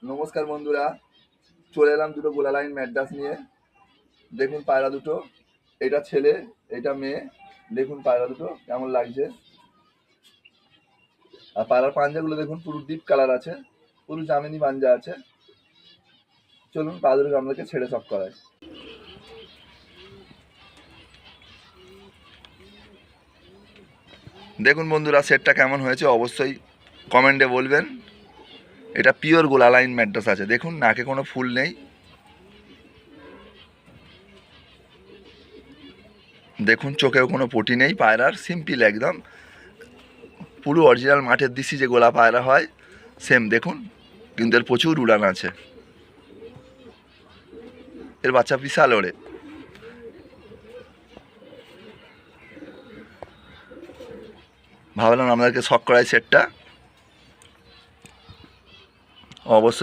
নমস্কার বন্ধুরা, চলে এলাম দুটো গোলা লাইন ম্যাড্রাস নিয়ে। দেখুন পায়রা দুটো, এটা ছেলে এটা মেয়ে। দেখুন পায়রা দুটো কেমন লাগছে। আর পায়রার পাঞ্জাগুলো দেখুন পুরো ডিপ কালার আছে, পুরো জামিনি পাঞ্জা আছে। চলুন পায়রাগুলোকে আমাদেরকে ছেড়ে সব করায়। দেখুন বন্ধুরা, সেটটা কেমন হয়েছে অবশ্যই কমেন্টে বলবেন। এটা পিওর গোলা লাইন ম্যাড্রাস আছে। দেখুন নাকে কোনো ফুল নেই। দেখুন চোখেও কোনো পটি নেই পায়রার, সিম্পল একদম পুরো অরিজিনাল মাঠের দিশি যে গোলা পায়রা হয় সেম। দেখুন কিন্তু এর প্রচুর উড়ান আছে, এর বাচ্চা বিশাল ওড়ে। ভাবলাম আপনাদেরকে শখ করাই সেটটা অবশ্যই।